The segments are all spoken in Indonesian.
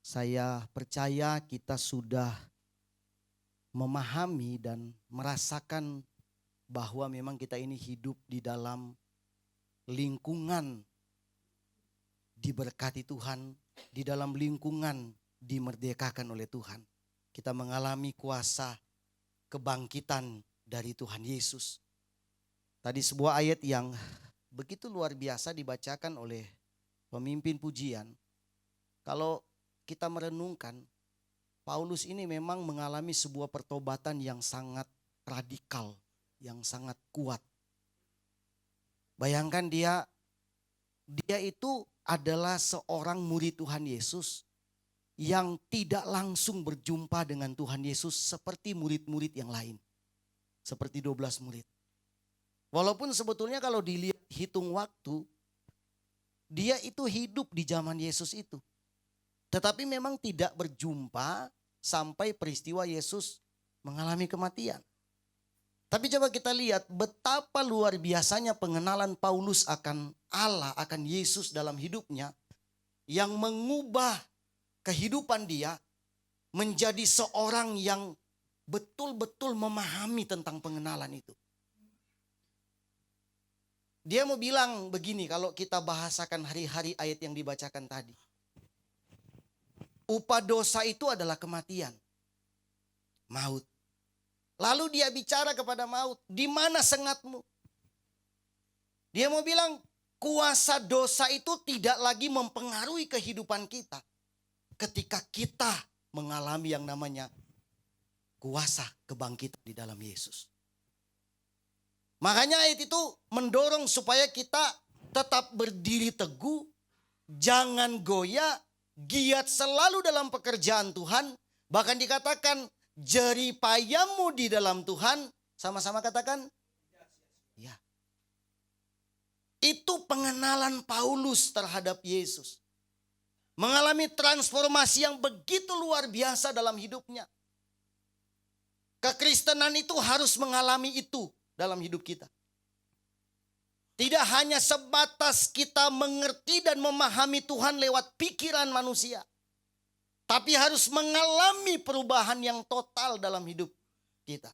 Saya percaya kita sudah memahami dan merasakan bahwa memang kita ini hidup di dalam lingkungan diberkati Tuhan, di dalam lingkungan dimerdekakan oleh Tuhan. Kita mengalami kuasa kebangkitan dari Tuhan Yesus. Tadi sebuah ayat yang begitu luar biasa dibacakan oleh pemimpin pujian. Kalau kita merenungkan, Paulus ini memang mengalami sebuah pertobatan yang sangat radikal, yang sangat kuat. Bayangkan dia itu adalah seorang murid Tuhan Yesus yang tidak langsung berjumpa dengan Tuhan Yesus seperti murid-murid yang lain. Seperti 12 murid. Walaupun sebetulnya kalau dilihat hitung waktu, dia itu hidup di zaman Yesus itu. Tetapi memang tidak berjumpa sampai peristiwa Yesus mengalami kematian. Tapi coba kita lihat betapa luar biasanya pengenalan Paulus akan Allah, akan Yesus dalam hidupnya. Yang mengubah kehidupan dia menjadi seorang yang betul-betul memahami tentang pengenalan itu. Dia mau bilang begini kalau kita bahasakan hari-hari ayat yang dibacakan tadi. Upah dosa itu adalah kematian, maut. Lalu dia bicara kepada maut, di mana sengatmu? Dia mau bilang kuasa dosa itu tidak lagi mempengaruhi kehidupan kita. Ketika kita mengalami yang namanya kuasa kebangkitan di dalam Yesus. Makanya ayat itu mendorong supaya kita tetap berdiri teguh, jangan goyah, giat selalu dalam pekerjaan Tuhan. Bahkan dikatakan jeripayamu di dalam Tuhan. Sama-sama katakan. Ya. Itu pengenalan Paulus terhadap Yesus. Mengalami transformasi yang begitu luar biasa dalam hidupnya. Kekristenan itu harus mengalami itu dalam hidup kita. Tidak hanya sebatas kita mengerti dan memahami Tuhan lewat pikiran manusia. Tapi harus mengalami perubahan yang total dalam hidup kita.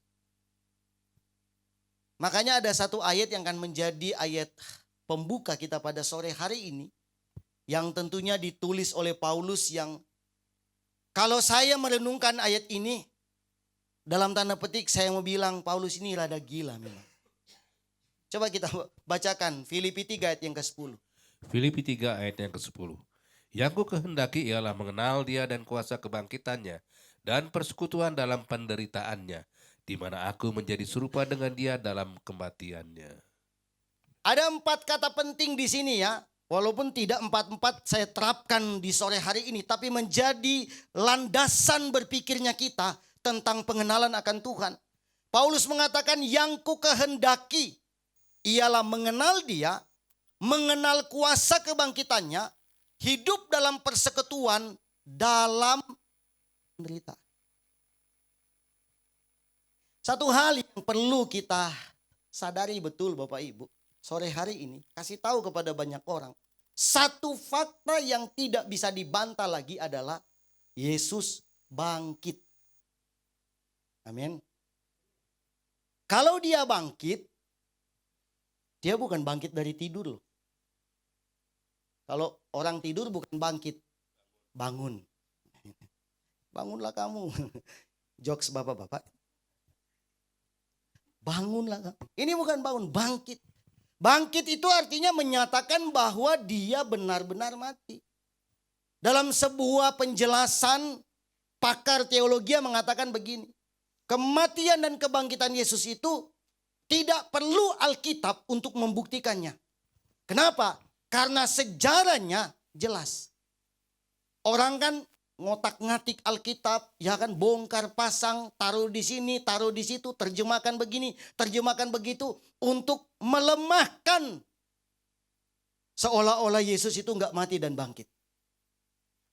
Makanya ada satu ayat yang akan menjadi ayat pembuka kita pada sore hari ini. Yang tentunya ditulis oleh Paulus yang kalau saya merenungkan ayat ini. Dalam tanda petik saya mau bilang Paulus ini rada gila memang. Coba kita bacakan Filipi 3 ayat yang ke-10. Filipi 3 ayat yang ke-10. Yang ku kehendaki ialah mengenal dia dan kuasa kebangkitannya dan persekutuan dalam penderitaannya, di mana aku menjadi serupa dengan dia dalam kematiannya. Ada 4 kata penting di sini ya. Walaupun tidak 4-4 saya terapkan di sore hari ini, tapi menjadi landasan berpikirnya kita tentang pengenalan akan Tuhan. Paulus mengatakan yang ku kehendaki ialah mengenal dia, mengenal kuasa kebangkitannya, hidup dalam persekutuan dalam penderitaan. Satu hal yang perlu kita sadari betul Bapak Ibu, sore hari ini kasih tahu kepada banyak orang. Satu fakta yang tidak bisa dibantah lagi adalah Yesus bangkit. Amin. Kalau dia bangkit, dia bukan bangkit dari tidur loh. Kalau orang tidur bukan bangkit, bangun. Bangunlah kamu. Jokes bapak-bapak. Bangunlah. Ini bukan bangun, bangkit. Bangkit itu artinya menyatakan bahwa dia benar-benar mati. Dalam sebuah penjelasan pakar teologi mengatakan begini. Kematian dan kebangkitan Yesus itu tidak perlu Alkitab untuk membuktikannya. Kenapa? Karena sejarahnya jelas. Orang kan ngotak-ngatik Alkitab, ya kan, bongkar pasang, taruh di sini, taruh di situ, terjemahkan begini, terjemahkan begitu untuk melemahkan seolah-olah Yesus itu enggak mati dan bangkit.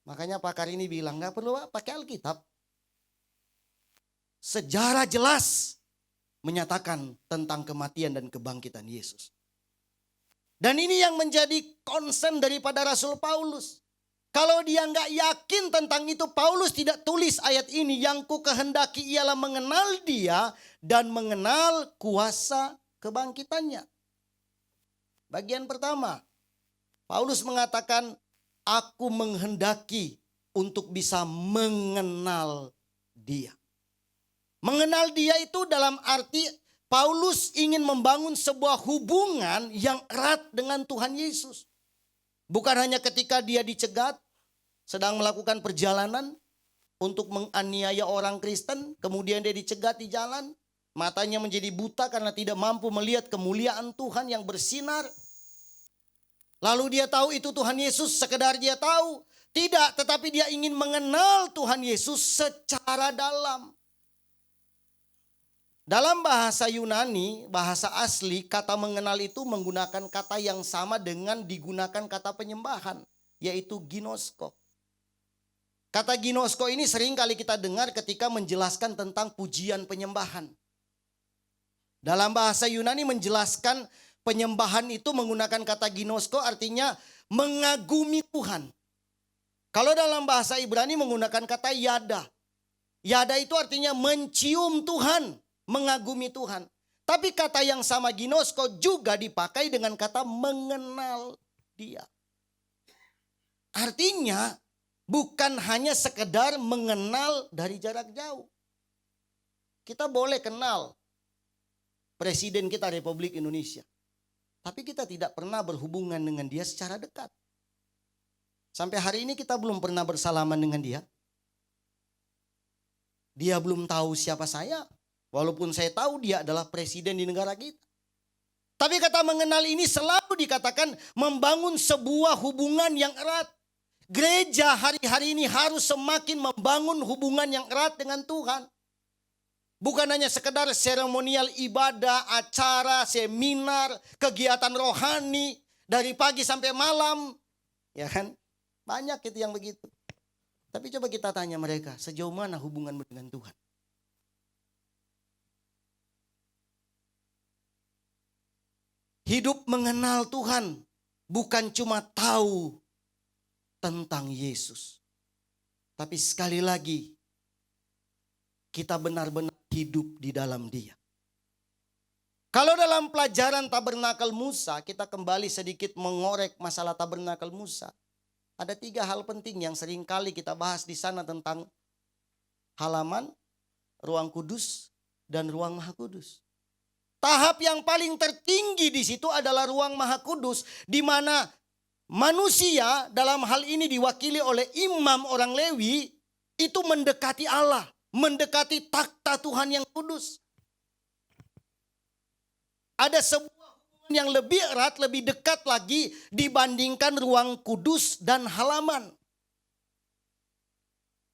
Makanya pakar ini bilang enggak perlu pakai Alkitab. Sejarah jelas menyatakan tentang kematian dan kebangkitan Yesus. Dan ini yang menjadi concern daripada Rasul Paulus. Kalau dia nggak yakin tentang itu, Paulus tidak tulis ayat ini. Yang ku kehendaki ialah mengenal dia dan mengenal kuasa kebangkitannya. Bagian pertama, Paulus mengatakan, aku menghendaki untuk bisa mengenal dia. Mengenal dia itu dalam arti Paulus ingin membangun sebuah hubungan yang erat dengan Tuhan Yesus. Bukan hanya ketika dia dicegat, sedang melakukan perjalanan untuk menganiaya orang Kristen, kemudian dia dicegat di jalan, matanya menjadi buta karena tidak mampu melihat kemuliaan Tuhan yang bersinar. Lalu dia tahu itu Tuhan Yesus, sekedar dia tahu. Tidak, tetapi dia ingin mengenal Tuhan Yesus secara dalam. Dalam bahasa Yunani, bahasa asli, kata mengenal itu menggunakan kata yang sama dengan digunakan kata penyembahan, yaitu ginosko. Kata ginosko ini sering kali kita dengar ketika menjelaskan tentang pujian penyembahan. Dalam bahasa Yunani menjelaskan penyembahan itu menggunakan kata ginosko, artinya mengagumi Tuhan. Kalau dalam bahasa Ibrani menggunakan kata yada. Yada itu artinya mencium Tuhan, mengagumi Tuhan. Tapi kata yang sama ginosko juga dipakai dengan kata mengenal dia. Artinya bukan hanya sekedar mengenal dari jarak jauh. Kita boleh kenal presiden kita Republik Indonesia. Tapi kita tidak pernah berhubungan dengan dia secara dekat. Sampai hari ini kita belum pernah bersalaman dengan dia. Dia belum tahu siapa saya. Walaupun saya tahu dia adalah presiden di negara kita. Tapi kata mengenal ini selalu dikatakan membangun sebuah hubungan yang erat. Gereja hari-hari ini harus semakin membangun hubungan yang erat dengan Tuhan. Bukan hanya sekedar seremonial ibadah, acara, seminar, kegiatan rohani dari pagi sampai malam. Ya kan? Banyak itu yang begitu. Tapi coba kita tanya mereka, sejauh mana hubunganmu dengan Tuhan? Hidup mengenal Tuhan bukan cuma tahu tentang Yesus. Tapi sekali lagi kita benar-benar hidup di dalam Dia. Kalau dalam pelajaran Tabernakel Musa, kita kembali sedikit mengorek masalah Tabernakel Musa. Ada 3 hal penting yang sering kali kita bahas di sana tentang halaman, ruang kudus, dan ruang maha kudus. Tahap yang paling tertinggi di situ adalah ruang maha kudus, di mana manusia dalam hal ini diwakili oleh imam orang Lewi itu mendekati Allah, mendekati takhta Tuhan yang kudus. Ada sebuah hubungan yang lebih erat, lebih dekat lagi dibandingkan ruang kudus dan halaman.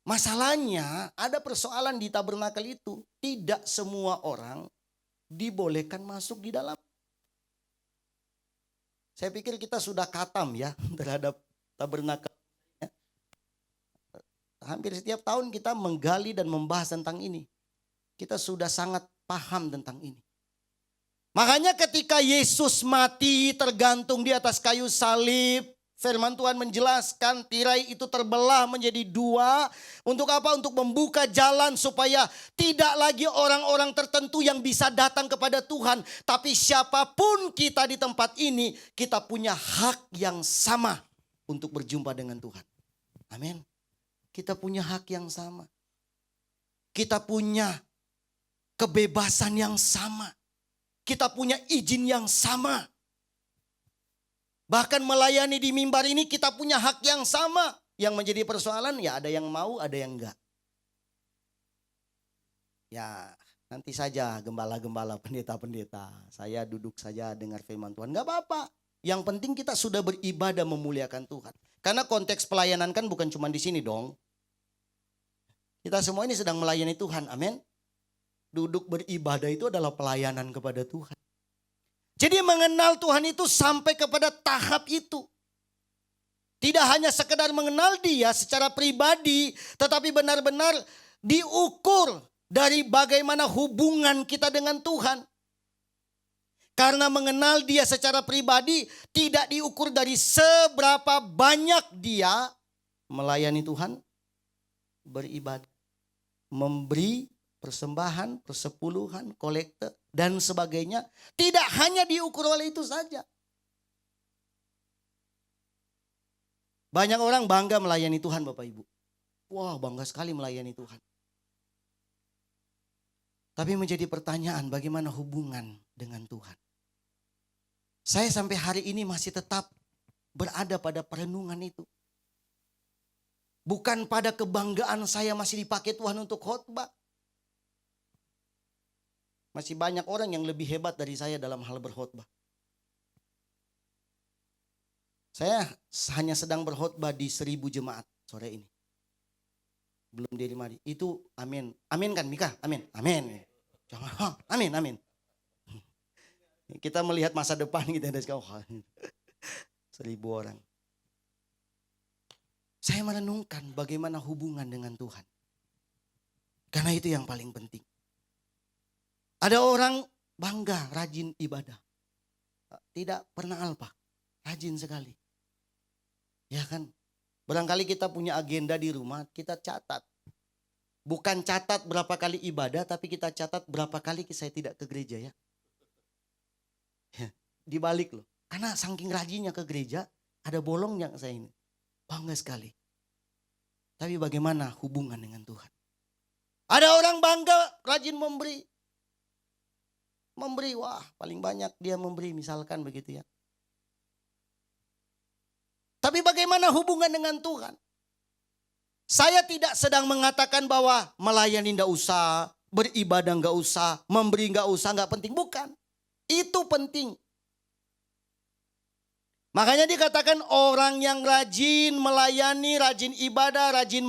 Masalahnya ada persoalan di tabernakel itu, tidak semua orang dibolehkan masuk di dalam. Saya pikir kita sudah katam ya terhadap tabernakel. Hampir setiap tahun kita menggali dan membahas tentang ini. Kita sudah sangat paham tentang ini. Makanya ketika Yesus mati tergantung di atas kayu salib, firman Tuhan menjelaskan tirai itu terbelah menjadi 2. Untuk apa? Untuk membuka jalan supaya tidak lagi orang-orang tertentu yang bisa datang kepada Tuhan. Tapi siapapun kita di tempat ini, kita punya hak yang sama untuk berjumpa dengan Tuhan. Amin. Kita punya hak yang sama. Kita punya kebebasan yang sama. Kita punya izin yang sama. Bahkan melayani di mimbar ini kita punya hak yang sama. Yang menjadi persoalan ya ada yang mau, ada yang enggak. Ya nanti saja gembala-gembala, pendeta-pendeta. Saya duduk saja dengar firman Tuhan. Enggak apa-apa. Yang penting kita sudah beribadah memuliakan Tuhan. Karena konteks pelayanan kan bukan cuma di sini dong. Kita semua ini sedang melayani Tuhan. Amin. Duduk beribadah itu adalah pelayanan kepada Tuhan. Jadi mengenal Tuhan itu sampai kepada tahap itu. Tidak hanya sekedar mengenal Dia secara pribadi, tetapi benar-benar diukur dari bagaimana hubungan kita dengan Tuhan. Karena mengenal Dia secara pribadi tidak diukur dari seberapa banyak Dia Melayani Tuhan, beribadah, memberi persembahan, persepuluhan, kolekte, dan sebagainya. Tidak hanya diukur oleh itu saja. Banyak orang bangga melayani Tuhan Bapak Ibu. Wah, bangga sekali melayani Tuhan. Tapi menjadi pertanyaan, bagaimana hubungan dengan Tuhan? Saya sampai hari ini masih tetap berada pada perenungan itu. Bukan pada kebanggaan saya masih dipakai Tuhan untuk khotbah. Masih banyak orang yang lebih hebat dari saya dalam hal berkhotbah. Saya hanya sedang berkhotbah di 1000 jemaat sore ini. Belum di Rimari. Itu amin. Amin kan Mika? Amin. Amin. Jangan, amin, amin. Kita melihat masa depan kita ada sekarang. 1000 orang. Saya merenungkan bagaimana hubungan dengan Tuhan. Karena itu yang paling penting. Ada orang bangga rajin ibadah. Tidak pernah alpa. Rajin sekali. Ya kan? Barangkali kita punya agenda di rumah, kita catat. Bukan catat berapa kali ibadah, tapi kita catat berapa kali saya tidak ke gereja ya. Dibalik loh. Karena saking rajinnya ke gereja, ada bolongnya saya ini. Bangga sekali. Tapi bagaimana hubungan dengan Tuhan? Ada orang bangga rajin memberi. Memberi, wah paling banyak dia memberi misalkan begitu ya. Tapi bagaimana hubungan dengan Tuhan? Saya tidak sedang mengatakan bahwa melayani enggak usah, beribadah enggak usah, memberi enggak usah, enggak penting. Bukan. Itu penting. Makanya dikatakan orang yang rajin melayani, rajin ibadah, rajin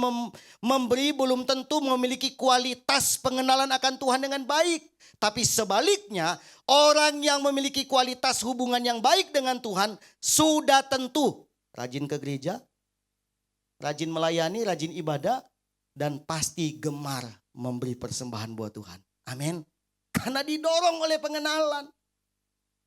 memberi belum tentu memiliki kualitas pengenalan akan Tuhan dengan baik. Tapi sebaliknya orang yang memiliki kualitas hubungan yang baik dengan Tuhan sudah tentu rajin ke gereja, rajin melayani, rajin ibadah, dan pasti gemar memberi persembahan buat Tuhan. Amin. Karena didorong oleh pengenalan.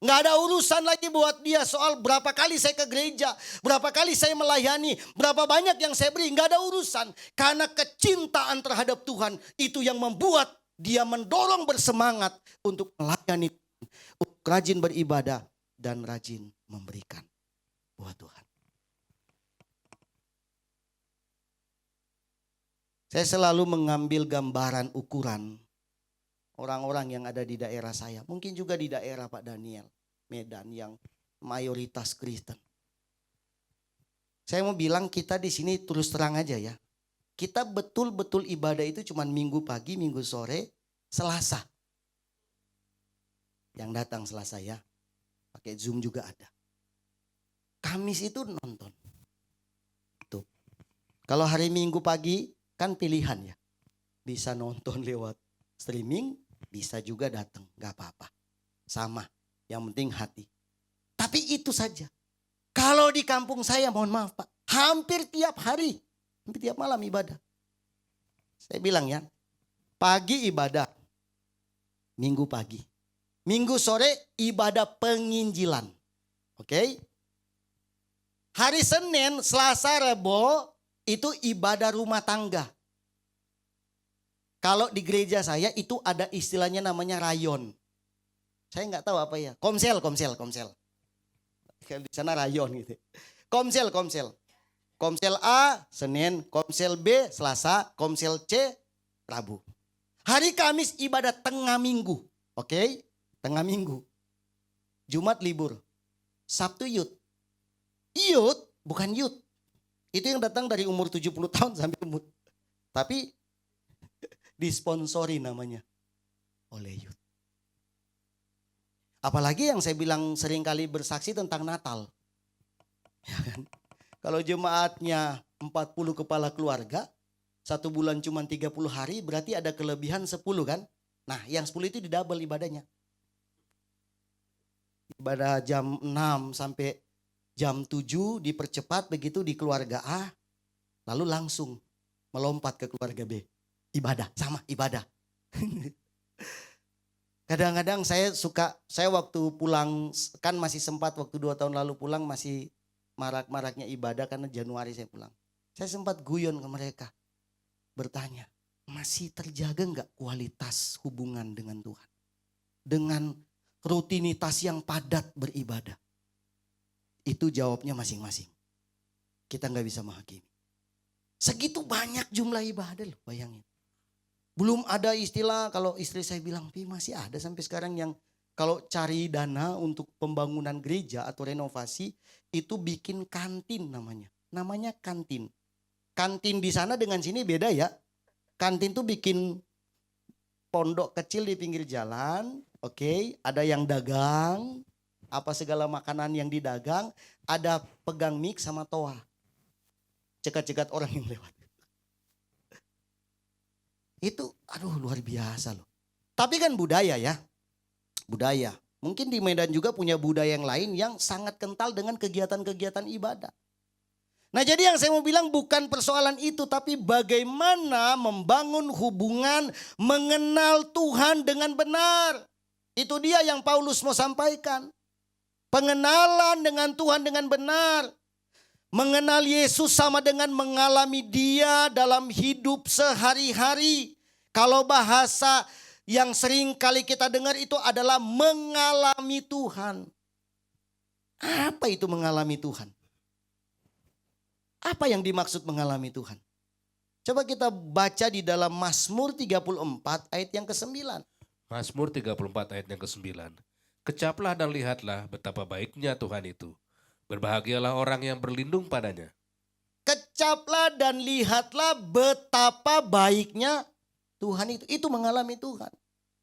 Nggak ada urusan lagi buat dia soal berapa kali saya ke gereja, berapa kali saya melayani, berapa banyak yang saya beri. Nggak ada urusan. Karena kecintaan terhadap Tuhan itu yang membuat dia mendorong bersemangat untuk melayani, untuk rajin beribadah, dan rajin memberikan buat Tuhan. Saya selalu mengambil gambaran ukuran orang-orang yang ada di daerah saya. Mungkin juga di daerah Pak Daniel, Medan yang mayoritas Kristen. Saya mau bilang kita di sini terus terang aja ya. Kita betul-betul ibadah itu cuma minggu pagi, minggu sore, Selasa. Yang datang Selasa ya. Pakai Zoom juga ada. Kamis itu nonton. Tuh. Kalau hari Minggu pagi kan pilihan ya. Bisa nonton lewat streaming, bisa juga datang, gak apa-apa. Sama, yang penting hati. Tapi itu saja. Kalau di kampung saya, mohon maaf Pak, hampir tiap hari, hampir tiap malam ibadah. Saya bilang ya, pagi ibadah, Minggu pagi. Minggu sore ibadah penginjilan. Oke? Hari Senin, Selasa, Rebo, itu ibadah rumah tangga. Kalau di gereja saya itu ada istilahnya namanya rayon. Saya nggak tahu apa ya. Komsel. Di sana rayon gitu. Komsel. Komsel A Senin, komsel B Selasa, komsel C Rabu. Hari Kamis ibadah tengah minggu. Oke? Tengah minggu. Jumat libur. Sabtu yut. Yut bukan yut. Itu yang datang dari umur 70 tahun sampai umur. Tapi disponsori namanya oleh youth. Apalagi yang saya bilang seringkali bersaksi tentang Natal. Ya kan? Kalau jemaatnya 40 kepala keluarga, 1 bulan cuma 30 hari, berarti ada kelebihan 10 kan? Nah yang 10 itu didouble ibadahnya. Ibadah jam 6 sampai jam 7 dipercepat begitu di keluarga A, lalu langsung melompat ke keluarga B. Ibadah, sama ibadah. Kadang-kadang saya waktu pulang, kan masih sempat waktu 2 tahun lalu pulang masih marak-maraknya ibadah karena Januari saya pulang. Saya sempat guyon ke mereka, bertanya, masih terjaga nggak kualitas hubungan dengan Tuhan? Dengan rutinitas yang padat beribadah. Itu jawabnya masing-masing. Kita nggak bisa menghakimi. Segitu banyak jumlah ibadah loh, bayangin. Belum ada istilah, kalau istri saya bilang, Pi masih ada sampai sekarang yang kalau cari dana untuk pembangunan gereja atau renovasi, itu bikin kantin namanya. Namanya kantin. Kantin di sana dengan sini beda ya. Kantin tuh bikin pondok kecil di pinggir jalan, oke, ada yang dagang, apa segala makanan yang didagang, ada pegang mic sama toa. Cekat-cekat orang yang lewat. Itu aduh luar biasa loh. Tapi kan budaya ya. Budaya. Mungkin di Medan juga punya budaya yang lain yang sangat kental dengan kegiatan-kegiatan ibadah. Nah jadi yang saya mau bilang bukan persoalan itu, tapi bagaimana membangun hubungan mengenal Tuhan dengan benar. Itu dia yang Paulus mau sampaikan. Pengenalan dengan Tuhan dengan benar. Mengenal Yesus sama dengan mengalami Dia dalam hidup sehari-hari. Kalau bahasa yang sering kali kita dengar itu adalah mengalami Tuhan. Apa itu mengalami Tuhan? Apa yang dimaksud mengalami Tuhan? Coba kita baca di dalam Mazmur 34 ayat yang ke-9. Mazmur 34 ayat yang ke-9. Kecaplah dan lihatlah betapa baiknya Tuhan itu. Berbahagialah orang yang berlindung padanya. Kecaplah dan lihatlah betapa baiknya Tuhan itu. Itu mengalami Tuhan.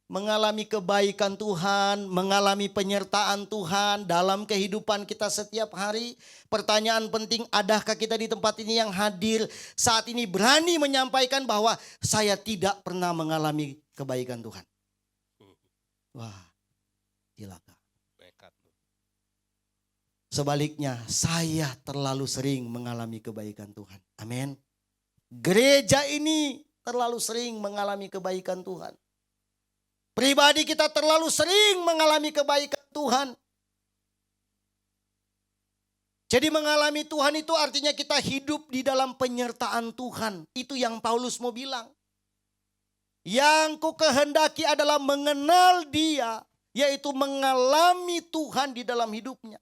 Mengalami kebaikan Tuhan, mengalami penyertaan Tuhan dalam kehidupan kita setiap hari. Pertanyaan penting, adakah kita di tempat ini yang hadir saat ini berani menyampaikan bahwa saya tidak pernah mengalami kebaikan Tuhan? Wah, silakan. Sebaliknya, saya terlalu sering mengalami kebaikan Tuhan. Amin. Gereja ini terlalu sering mengalami kebaikan Tuhan. Pribadi kita terlalu sering mengalami kebaikan Tuhan. Jadi mengalami Tuhan itu artinya kita hidup di dalam penyertaan Tuhan. Itu yang Paulus mau bilang. Yang ku kehendaki adalah mengenal Dia, yaitu mengalami Tuhan di dalam hidupnya.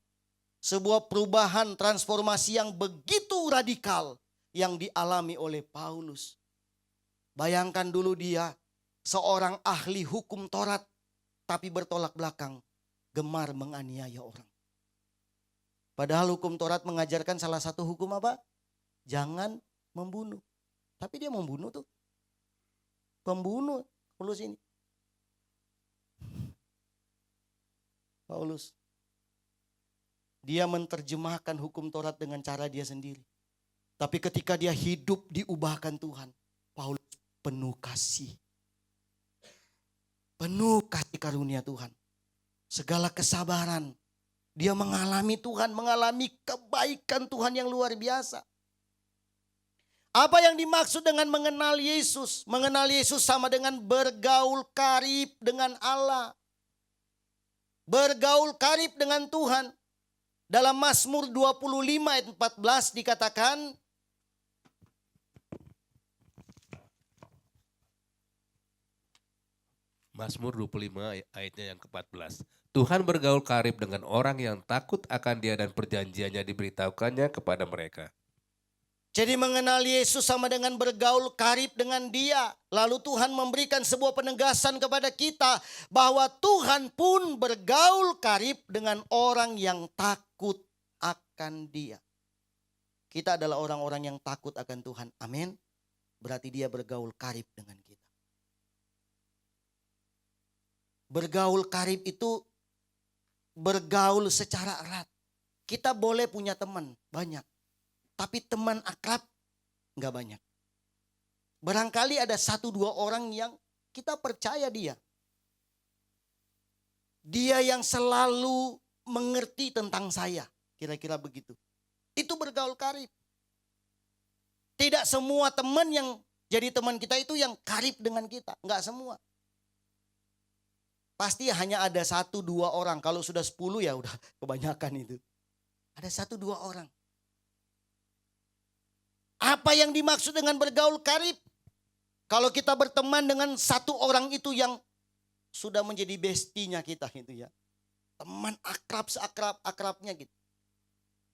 Sebuah perubahan transformasi yang begitu radikal yang dialami oleh Paulus. Bayangkan dulu dia seorang ahli hukum Taurat, tapi bertolak belakang, gemar menganiaya orang. Padahal hukum Taurat mengajarkan salah satu hukum apa? Jangan membunuh. Tapi dia membunuh tuh. Pembunuh Paulus ini. Paulus. Dia menerjemahkan hukum Taurat dengan cara dia sendiri. Tapi ketika dia hidup diubahkan Tuhan, Paulus penuh kasih. Penuh kasih karunia Tuhan. Segala kesabaran. Dia mengalami Tuhan, mengalami kebaikan Tuhan yang luar biasa. Apa yang dimaksud dengan mengenal Yesus? Mengenal Yesus sama dengan bergaul karib dengan Allah. Bergaul karib dengan Tuhan. Dalam Mazmur 25 ayat 14 dikatakan, Mazmur 25 ayatnya yang ke-14. Tuhan bergaul karib dengan orang yang takut akan Dia dan perjanjiannya diberitahukannya kepada mereka. jadi mengenal Yesus sama dengan bergaul karib dengan Dia. Lalu Tuhan memberikan sebuah penegasan kepada kita bahwa Tuhan pun bergaul karib dengan orang yang takut akan Dia. Kita adalah orang-orang yang takut akan Tuhan. Amin. Berarti Dia bergaul karib dengan kita. Bergaul karib itu bergaul secara erat. Kita boleh punya teman banyak. Tapi teman akrab enggak banyak. Barangkali ada 1-2 orang yang kita percaya dia. Dia yang selalu mengerti tentang saya. Kira-kira begitu. Itu bergaul karib. Tidak semua teman yang jadi teman kita itu yang karib dengan kita. Enggak semua. Pasti hanya ada 1-2 orang. Kalau sudah 10 ya udah kebanyakan itu. Ada 1-2 orang. Apa yang dimaksud dengan bergaul karib? Kalau kita berteman dengan satu orang itu yang sudah menjadi bestinya kita gitu ya. Teman akrab seakrab-akrabnya gitu.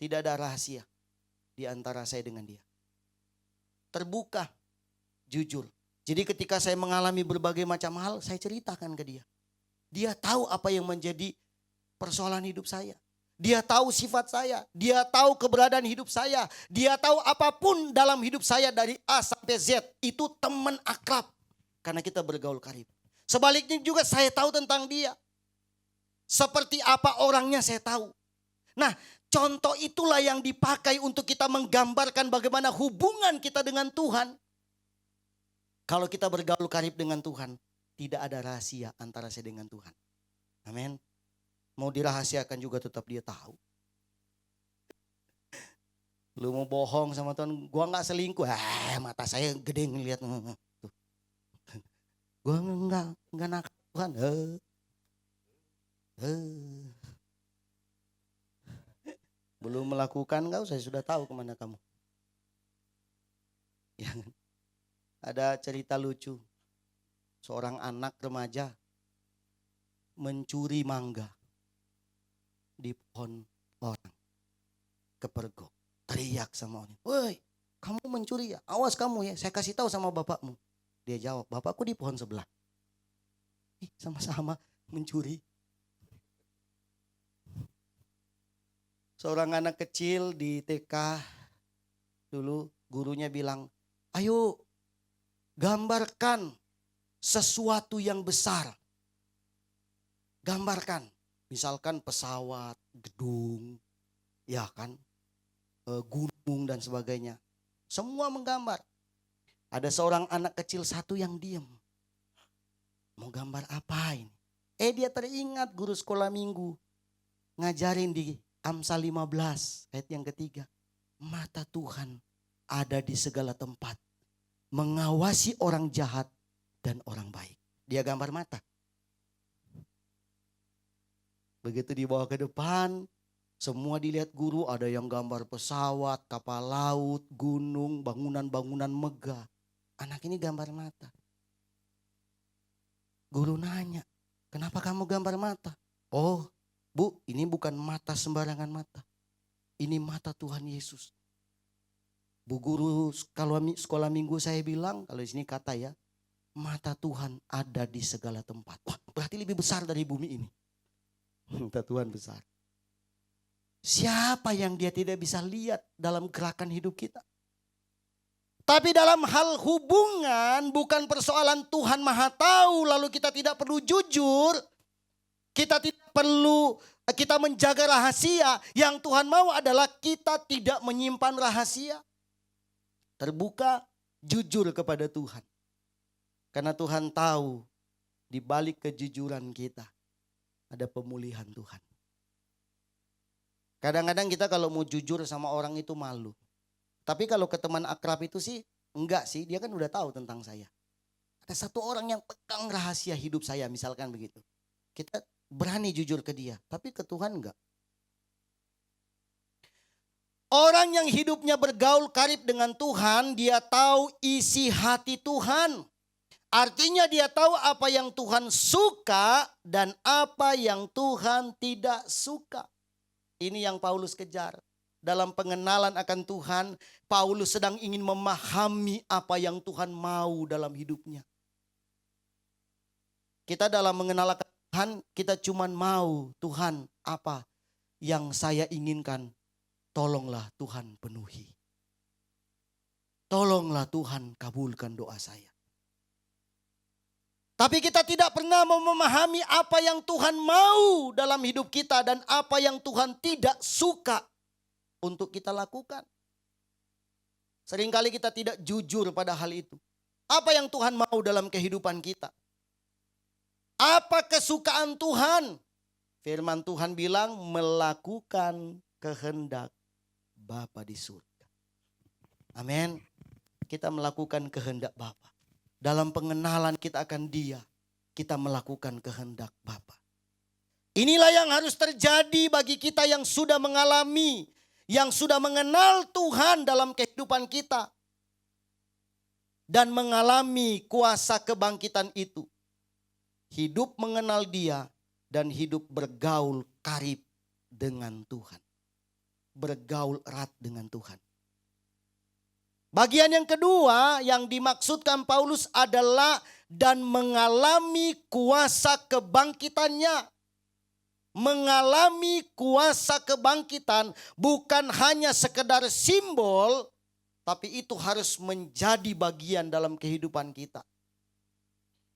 Tidak ada rahasia di antara saya dengan dia. Terbuka, jujur. Jadi ketika saya mengalami berbagai macam hal, saya ceritakan ke dia. Dia tahu apa yang menjadi persoalan hidup saya. Dia tahu sifat saya, dia tahu keberadaan hidup saya, dia tahu apapun dalam hidup saya dari A sampai Z. Itu teman akrab karena kita bergaul karib. Sebaliknya juga saya tahu tentang dia. Seperti apa orangnya saya tahu. Nah, contoh itulah yang dipakai untuk kita menggambarkan bagaimana hubungan kita dengan Tuhan. Kalau kita bergaul karib dengan Tuhan, tidak ada rahasia antara saya dengan Tuhan. Amin. Mau dirahasiakan juga tetap dia tahu. Lu mau bohong sama Tuhan, gua nggak selingkuh. Mata saya gede ngeliat. Gua nggak nakal Tuhan. Belum melakukan kau, saya sudah tahu kemana kamu. Ya, ada cerita lucu. Seorang anak remaja mencuri mangga di pohon orang, kepergok, teriak sama orang, "Woi, kamu mencuri ya? Awas kamu ya, saya kasih tahu sama bapakmu." Dia jawab, "Bapakku di pohon sebelah." Sama-sama mencuri. Seorang anak kecil di TK dulu, gurunya bilang, "Ayo gambarkan sesuatu yang besar." Gambarkan. Misalkan pesawat, gedung, ya kan, gunung dan sebagainya. Semua menggambar. Ada seorang anak kecil satu yang diam. Mau gambar apa ini? Dia teringat guru sekolah minggu ngajarin di Amsal 15 ayat yang ketiga. Mata Tuhan ada di segala tempat, mengawasi orang jahat dan orang baik. Dia gambar mata. Begitu dibawa ke depan, semua dilihat guru, ada yang gambar pesawat, kapal laut, gunung, bangunan-bangunan megah. Anak ini gambar mata. Guru nanya, "Kenapa kamu gambar mata?" "Oh, Bu, ini bukan mata sembarangan mata. Ini mata Tuhan Yesus." Bu guru kalau sekolah minggu saya bilang, kalau di sini kata ya, mata Tuhan ada di segala tempat. Wah, berarti lebih besar dari bumi ini. Mata Tuhan besar. Siapa yang dia tidak bisa lihat dalam gerakan hidup kita? Tapi dalam hal hubungan, bukan persoalan Tuhan maha tahu lalu kita tidak perlu jujur. Kita tidak perlu, kita menjaga rahasia. Yang Tuhan mau adalah kita tidak menyimpan rahasia. Terbuka, jujur kepada Tuhan. Karena Tuhan tahu di balik kejujuran kita ada pemulihan Tuhan. Kadang-kadang kita kalau mau jujur sama orang itu malu. Tapi kalau ke teman akrab itu sih enggak sih, dia kan udah tahu tentang saya. Ada satu orang yang pegang rahasia hidup saya misalkan begitu. Kita berani jujur ke dia, tapi ke Tuhan enggak. Orang yang hidupnya bergaul karib dengan Tuhan, dia tahu isi hati Tuhan. Artinya dia tahu apa yang Tuhan suka dan apa yang Tuhan tidak suka. Ini yang Paulus kejar. Dalam pengenalan akan Tuhan, Paulus sedang ingin memahami apa yang Tuhan mau dalam hidupnya. Kita dalam mengenal akan Tuhan, kita cuma mau, Tuhan apa yang saya inginkan, tolonglah Tuhan penuhi. Tolonglah Tuhan kabulkan doa saya. Tapi kita tidak pernah mau memahami apa yang Tuhan mau dalam hidup kita dan apa yang Tuhan tidak suka untuk kita lakukan. Seringkali kita tidak jujur pada hal itu. Apa yang Tuhan mau dalam kehidupan kita? Apa kesukaan Tuhan? Firman Tuhan bilang melakukan kehendak Bapa di surga. Amin. Kita melakukan kehendak Bapa. Dalam pengenalan kita akan Dia, kita melakukan kehendak Bapa. Inilah yang harus terjadi bagi kita yang sudah mengalami yang sudah mengenal Tuhan dalam kehidupan kita dan mengalami kuasa kebangkitan itu, hidup mengenal Dia dan hidup bergaul karib dengan Tuhan, bergaul erat dengan Tuhan. Bagian yang kedua yang dimaksudkan Paulus adalah dan mengalami kuasa kebangkitannya. Mengalami kuasa kebangkitan bukan hanya sekedar simbol, tapi itu harus menjadi bagian dalam kehidupan kita.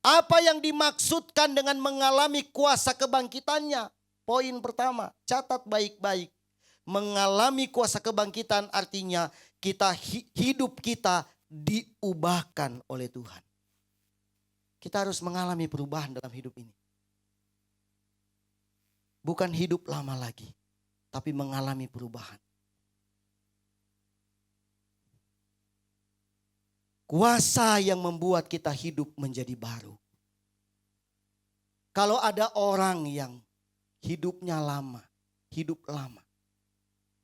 Apa yang dimaksudkan dengan mengalami kuasa kebangkitannya? Poin pertama, catat baik-baik. Mengalami kuasa kebangkitan artinya hidup kita diubahkan oleh Tuhan. Kita harus mengalami perubahan dalam hidup ini. Bukan hidup lama lagi, tapi mengalami perubahan. Kuasa yang membuat kita hidup menjadi baru. Kalau ada orang yang hidupnya lama, hidup lama,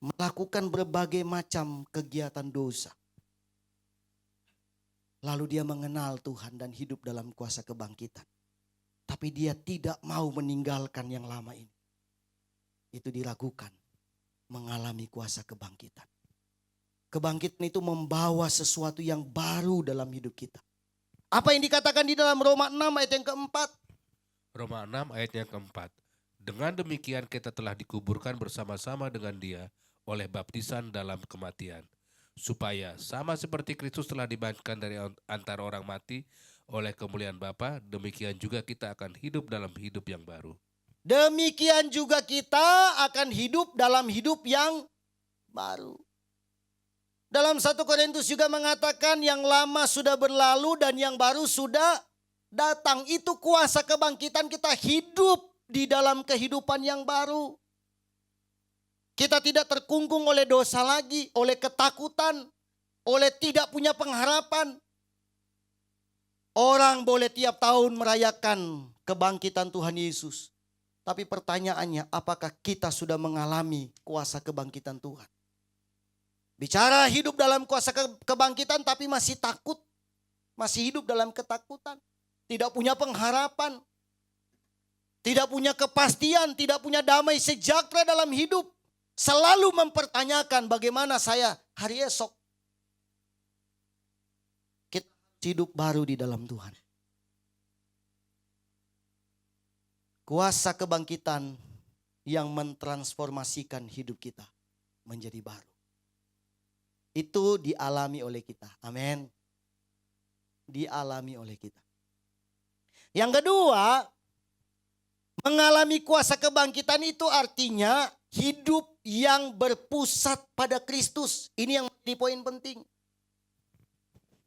melakukan berbagai macam kegiatan dosa, lalu dia mengenal Tuhan dan hidup dalam kuasa kebangkitan, tapi dia tidak mau meninggalkan yang lama ini, itu diragukan mengalami kuasa kebangkitan. Kebangkitan itu membawa sesuatu yang baru dalam hidup kita. Apa yang dikatakan di dalam Roma 6 ayat yang keempat? Roma 6 ayat yang keempat. Dengan demikian kita telah dikuburkan bersama-sama dengan Dia oleh baptisan dalam kematian, supaya sama seperti Kristus telah dibangkitkan dari antara orang mati oleh kemuliaan Bapa, demikian juga kita akan hidup dalam hidup yang baru. Demikian juga kita akan hidup dalam hidup yang baru. Dalam 1 Korintus juga mengatakan yang lama sudah berlalu dan yang baru sudah datang. Itu kuasa kebangkitan, kita hidup di dalam kehidupan yang baru. Kita tidak terkungkung oleh dosa lagi, oleh ketakutan, oleh tidak punya pengharapan. Orang boleh tiap tahun merayakan kebangkitan Tuhan Yesus. Tapi pertanyaannya, apakah kita sudah mengalami kuasa kebangkitan Tuhan? Bicara hidup dalam kuasa kebangkitan tapi masih takut. Masih hidup dalam ketakutan. Tidak punya pengharapan. Tidak punya kepastian, tidak punya damai sejahtera dalam hidup. Selalu mempertanyakan bagaimana saya hari esok. Kita hidup baru di dalam Tuhan. Kuasa kebangkitan yang mentransformasikan hidup kita menjadi baru. Itu dialami oleh kita. Amin. Dialami oleh kita. Yang kedua, mengalami kuasa kebangkitan itu artinya hidup yang berpusat pada Kristus. Ini yang menjadi poin penting.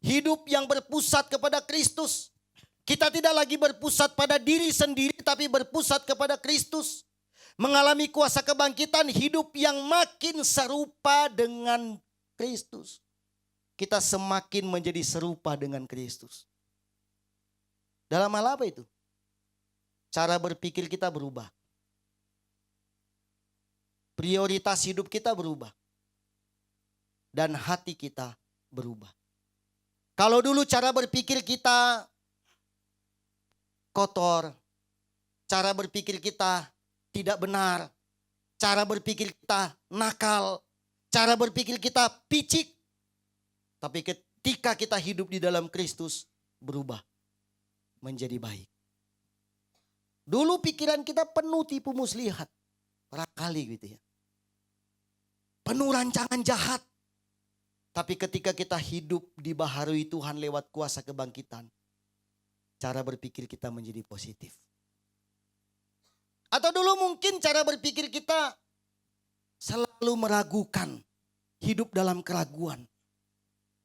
Hidup yang berpusat kepada Kristus. Kita tidak lagi berpusat pada diri sendiri tapi berpusat kepada Kristus. Mengalami kuasa kebangkitan, hidup yang makin serupa dengan Kristus. Kita semakin menjadi serupa dengan Kristus. Dalam hal apa itu? Cara berpikir kita berubah. Prioritas hidup kita berubah. Dan hati kita berubah. Kalau dulu cara berpikir kita kotor, cara berpikir kita tidak benar, cara berpikir kita nakal, cara berpikir kita picik. Tapi ketika kita hidup di dalam Kristus, berubah menjadi baik. Dulu pikiran kita penuh tipu muslihat, barangkali gitu ya. Penuh rancangan jahat. Tapi ketika kita hidup dibaharui Tuhan lewat kuasa kebangkitan, cara berpikir kita menjadi positif. Atau dulu mungkin cara berpikir kita selalu meragukan, hidup dalam keraguan.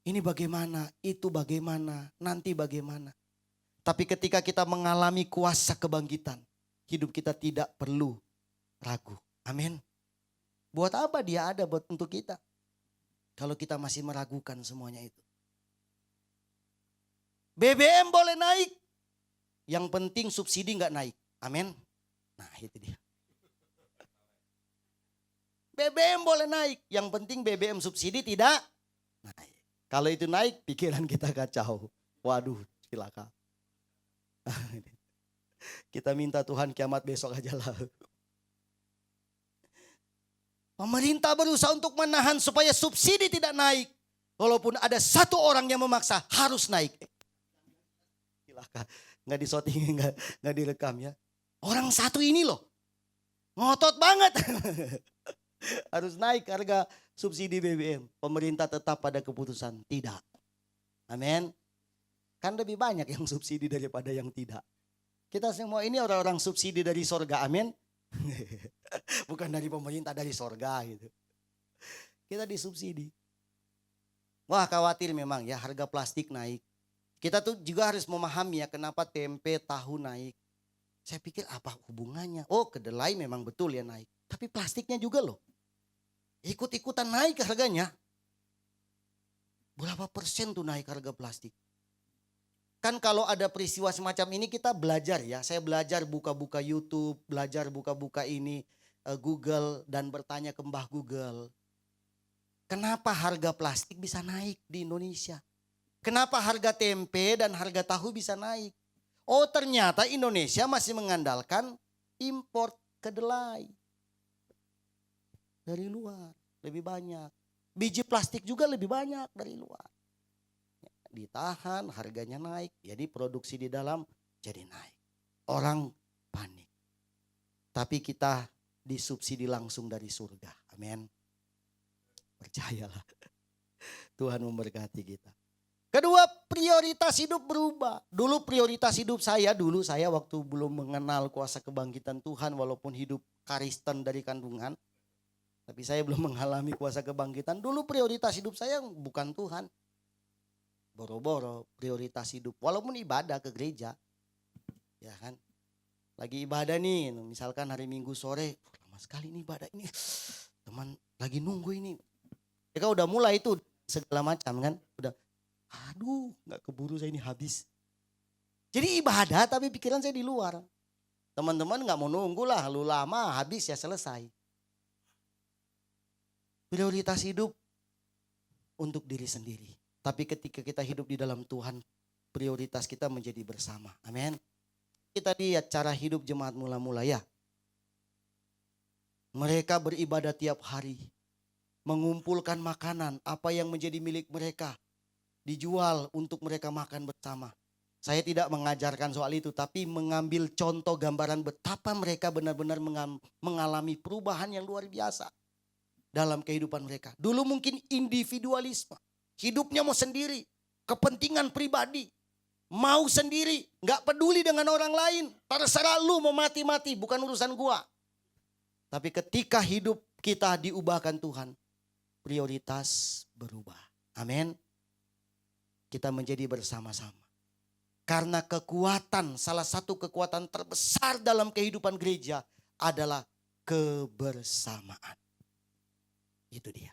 Ini bagaimana, itu bagaimana, nanti bagaimana. Tapi ketika kita mengalami kuasa kebangkitan, hidup kita tidak perlu ragu. Amin. Buat apa dia ada buat untuk kita? Kalau kita masih meragukan semuanya itu. BBM boleh naik. Yang penting subsidi nggak naik. Amin. Nah itu dia. BBM boleh naik. Yang penting BBM subsidi tidak naik. Kalau itu naik, pikiran kita kacau. Waduh, silakan. Kita minta Tuhan kiamat besok aja lah. Pemerintah berusaha untuk menahan supaya subsidi tidak naik. Walaupun ada satu orang yang memaksa harus naik. Silakan. Nggak disoting, nggak direkam ya. Orang satu ini loh. Ngotot banget. Harus naik harga subsidi BBM. Pemerintah tetap pada keputusan tidak. Amin. Kan lebih banyak yang subsidi daripada yang tidak. Kita semua ini orang-orang subsidi dari sorga. Amin. Bukan dari pemerintah, dari sorga gitu. Kita disubsidi. Wah, khawatir memang ya harga plastik naik. Kita tuh juga harus memahami ya kenapa tempe, tahu naik. Saya pikir apa hubungannya? Oh, kedelai memang betul ya naik. Tapi plastiknya juga loh. Ikut-ikutan naik harganya. Berapa persen tuh naik harga plastik? Kan kalau ada peristiwa semacam ini kita belajar ya. Saya belajar buka-buka YouTube, belajar buka-buka ini Google dan bertanya ke Mbah Google. Kenapa harga plastik bisa naik di Indonesia? Kenapa harga tempe dan harga tahu bisa naik? Oh, ternyata Indonesia masih mengandalkan impor kedelai. Dari luar lebih banyak. Biji plastik juga lebih banyak dari luar. Ditahan, harganya naik. Jadi produksi di dalam jadi naik. Orang panik. Tapi kita disubsidi langsung dari surga. Amin. Percayalah. Tuhan memberkati kita. Kedua, prioritas hidup berubah. Dulu prioritas hidup saya waktu belum mengenal kuasa kebangkitan Tuhan walaupun hidup Kristen dari kandungan. Tapi saya belum mengalami kuasa kebangkitan. Dulu prioritas hidup saya bukan Tuhan. Boro-boro prioritas hidup. Walaupun ibadah ke gereja. Ya kan. Lagi ibadah nih. Misalkan hari Minggu sore. Lama sekali nih ibadah ini. Teman lagi nunggu ini. Ya kan udah mulai itu segala macam kan. Udah. Aduh gak keburu saya ini habis. Jadi ibadah tapi pikiran saya di luar. Teman-teman gak mau nunggu lah. Lu lama habis ya selesai. Prioritas hidup untuk diri sendiri. Tapi ketika kita hidup di dalam Tuhan, prioritas kita menjadi bersama. Amin. Kita lihat cara hidup jemaat mula-mula ya. Mereka beribadah tiap hari. Mengumpulkan makanan, apa yang menjadi milik mereka. Dijual untuk mereka makan bersama. Saya tidak mengajarkan soal itu, tapi mengambil contoh gambaran betapa mereka benar-benar mengalami perubahan yang luar biasa. Dalam kehidupan mereka. Dulu mungkin individualisme. Hidupnya mau sendiri. Kepentingan pribadi. Mau sendiri. Gak peduli dengan orang lain. Terserah lu mau mati-mati. Bukan urusan gua. Tapi ketika hidup kita diubahkan Tuhan. Prioritas berubah. Amin. Kita menjadi bersama-sama. Karena kekuatan. Salah satu kekuatan terbesar dalam kehidupan gereja. Adalah kebersamaan. Itu dia.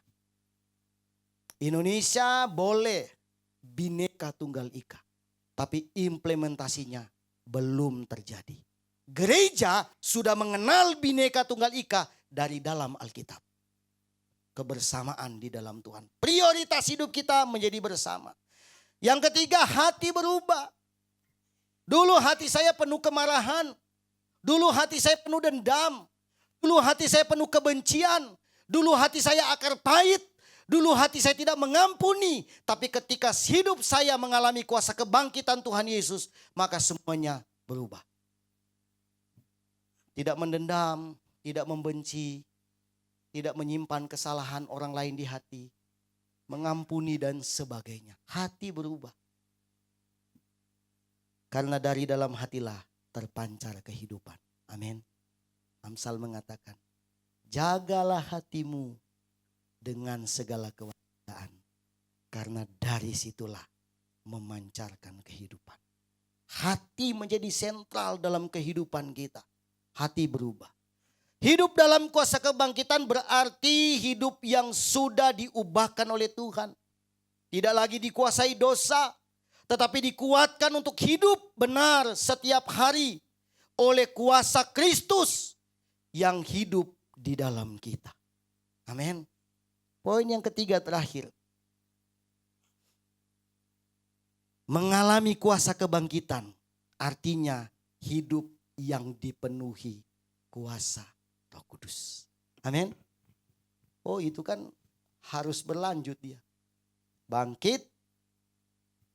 Indonesia boleh bineka tunggal ika. Tapi implementasinya belum terjadi. Gereja sudah mengenal bineka tunggal ika dari dalam Alkitab. Kebersamaan di dalam Tuhan. Prioritas hidup kita menjadi bersama. Yang ketiga, hati berubah. Dulu hati saya penuh kemarahan. Dulu hati saya penuh dendam. Dulu hati saya penuh kebencian. Dulu hati saya akar pahit. Dulu hati saya tidak mengampuni. Tapi ketika hidup saya mengalami kuasa kebangkitan Tuhan Yesus. Maka semuanya berubah. Tidak mendendam. Tidak membenci. Tidak menyimpan kesalahan orang lain di hati. Mengampuni dan sebagainya. Hati berubah. Karena dari dalam hatilah terpancar kehidupan. Amin. Amsal mengatakan. Jagalah hatimu dengan segala kewaspadaan. Karena dari situlah memancarkan kehidupan. Hati menjadi sentral dalam kehidupan kita. Hati berubah. Hidup dalam kuasa kebangkitan berarti hidup yang sudah diubahkan oleh Tuhan. Tidak lagi dikuasai dosa. Tetapi dikuatkan untuk hidup benar setiap hari. Oleh kuasa Kristus yang hidup di dalam kita. Amin. Poin yang ketiga terakhir. Mengalami kuasa kebangkitan artinya hidup yang dipenuhi kuasa Roh Kudus. Amin. Oh, itu kan harus berlanjut dia. Bangkit,